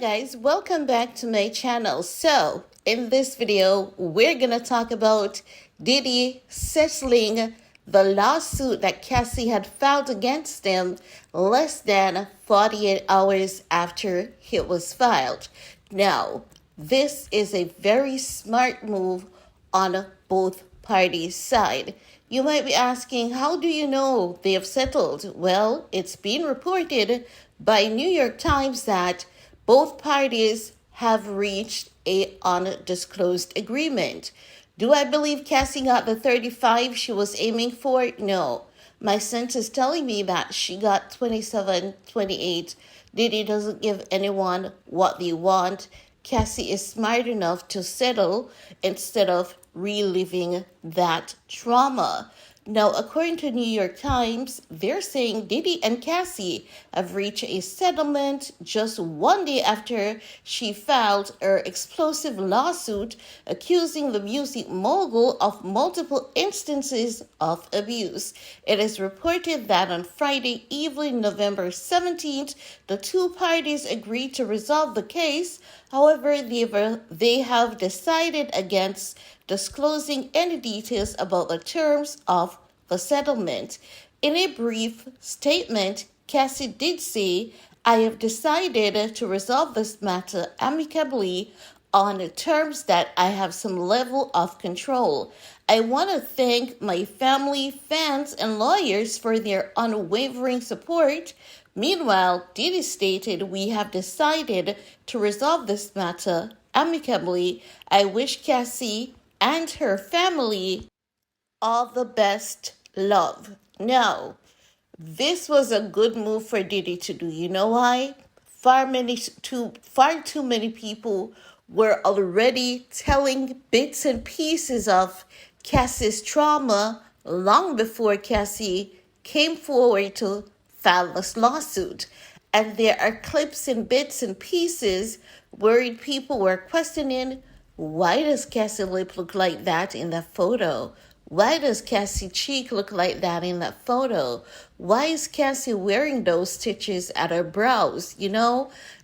guys, welcome back to my channel. So in this video, we're gonna talk about Diddy settling the lawsuit that Cassie had filed against him less than 48 hours after it was filed. Now, this is a very smart move on both parties' side. You might be asking, how do you know they have settled? Well, it's been reported by New York Times that both parties have reached a undisclosed agreement. Do I believe Cassie got the 35 she was aiming for? No. My sense is telling me that she got 27, 28. Diddy doesn't give anyone what they want. Cassie is smart enough to settle instead of reliving that trauma. Now, according to New York Times, they're saying Diddy and Cassie have reached a settlement just one day after she filed her explosive lawsuit accusing the music mogul of multiple instances of abuse. It is reported that on Friday evening, November 17th, the two parties agreed to resolve the case. However, they have decided against disclosing any details about the terms of the settlement. In a brief statement, Cassie did say, "I have decided to resolve this matter amicably on terms that I have some level of control. I want to thank my family, fans, and lawyers for their unwavering support." Meanwhile, Diddy stated, "We have decided to resolve this matter amicably. I wish Cassie and her family all the best, love." Now, this was a good move for Diddy to do. You know why? Far too many people were already telling bits and pieces of Cassie's trauma long before Cassie came forward to file this lawsuit. And there are clips and bits and pieces where people were questioning, why does Cassie lip look like that in that photo? Why does Cassie cheek look like that in that photo? Why is Cassie wearing those stitches at her brows,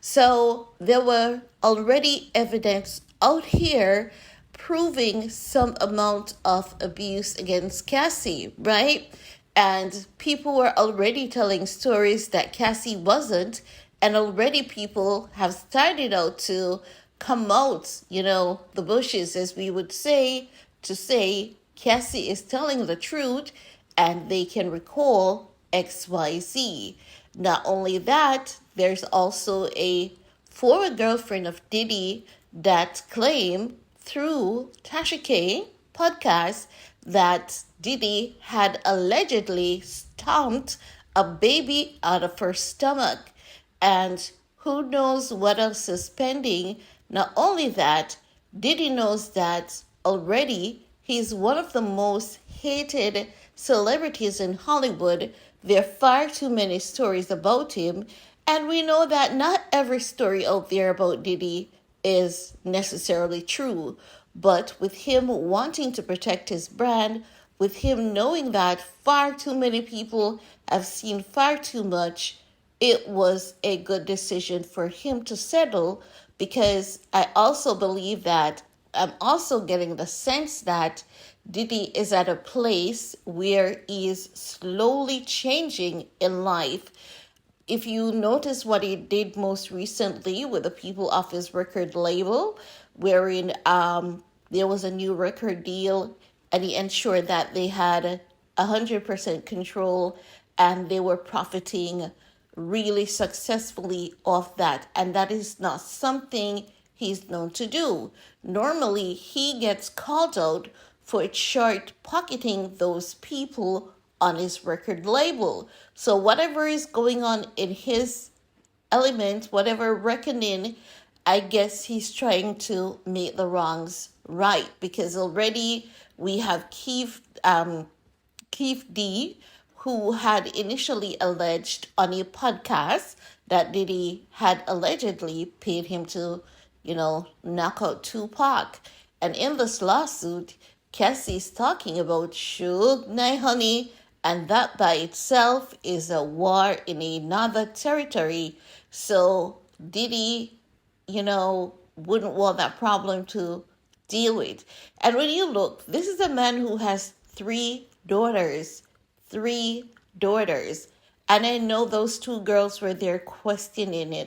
So there were already evidence out here proving some amount of abuse against Cassie, right? And people were already telling stories that Cassie wasn't, and already people have started out to come out, the bushes, as we would say, to say Cassie is telling the truth and they can recall XYZ. Not only that, there's also a former girlfriend of Diddy that claimed through Tasha K podcast that Diddy had allegedly stomped a baby out of her stomach. And who knows what else is pending. Not only that, Diddy knows that already he's one of the most hated celebrities in Hollywood. There are far too many stories about him. And we know that not every story out there about Diddy is necessarily true. But with him wanting to protect his brand, with him knowing that far too many people have seen far too much, it was a good decision for him to settle, because I also believe that I'm also getting the sense that Diddy is at a place where he is slowly changing in life. If you notice what he did most recently with the people of his record label, wherein there was a new record deal and he ensured that they had 100% control and they were profiting really successfully off that. And that is not something he's known to do. Normally, he gets called out for short pocketing those people on his record label. So whatever is going on in his element, whatever reckoning, I guess he's trying to make the wrongs right, because already we have Keith D, who had initially alleged on a podcast that Diddy had allegedly paid him to, knock out Tupac. And in this lawsuit, Cassie's talking about Suge Knight Honey, and that by itself is a war in another territory. So Diddy wouldn't want that problem to deal with. And when you look, this is a man who has three daughters. And I know those two girls were there questioning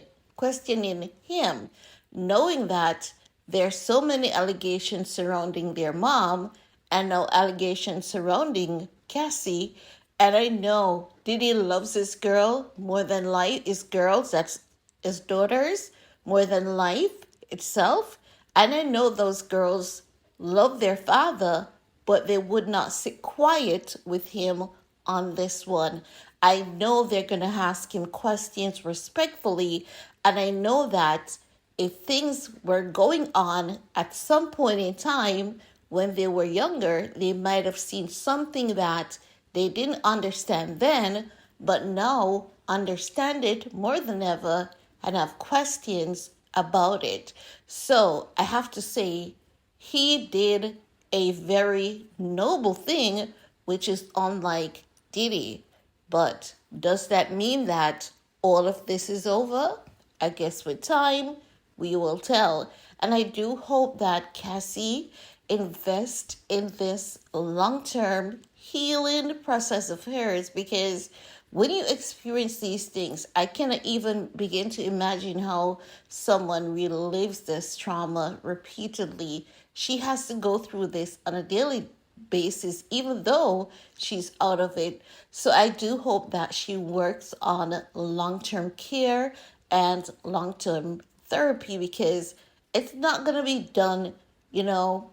him, knowing that there's so many allegations surrounding their mom and now allegations surrounding Cassie. And I know Diddy loves his girl more than life, his girls, that's his daughters, more than life itself. And I know those girls love their father, but they would not sit quiet with him on this one. I know they're going to ask him questions respectfully, and I know that if things were going on at some point in time when they were younger, they might have seen something that they didn't understand then, but now understand it more than ever and have questions about it. So I have to say, he did a very noble thing, which is unlike Diddy. But does that mean that all of this is over? I guess with time, we will tell. And I do hope that Cassie invest in this long-term healing process of hers, because when you experience these things, I cannot even begin to imagine how someone relives this trauma repeatedly. She has to go through this on a daily basis, even though she's out of it. So I do hope that she works on long-term care and long-term therapy, because it's not going to be done, you know,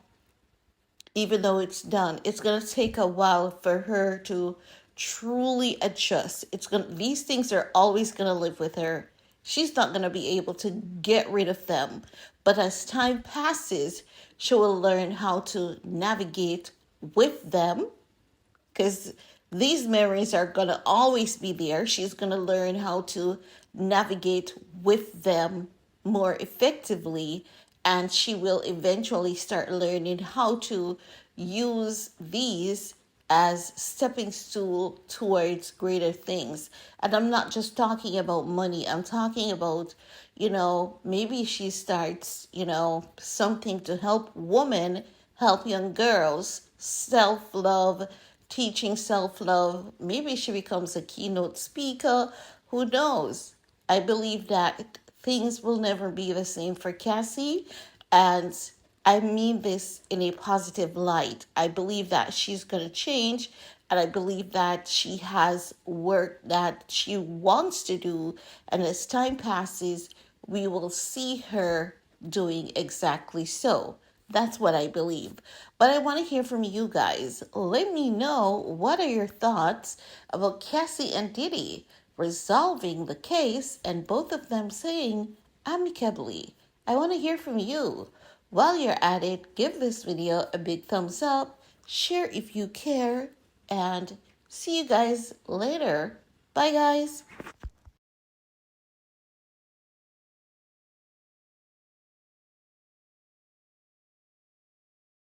even though it's done, it's going to take a while for her to truly adjust. These things are always going to live with her. She's not going to be able to get rid of them. But as time passes, she will learn how to navigate with them, because these memories are going to always be there. She's going to learn how to navigate with them more effectively, and she will eventually start learning how to use these as stepping stool towards greater things. And I'm not just talking about money. I'm talking about, maybe she starts, something to help women, help young girls, self-love, teaching self-love. Maybe she becomes a keynote speaker. Who knows? I believe that things will never be the same for Cassie. And I mean this in a positive light. I believe that she's going to change. And I believe that she has work that she wants to do. And as time passes, we will see her doing exactly so. That's what I believe. But I want to hear from you guys. Let me know, what are your thoughts about Cassie and Diddy resolving the case and both of them saying amicably? I want to hear from you. While you're at it, give this video a big thumbs up, share if you care, and see you guys later. Bye, guys.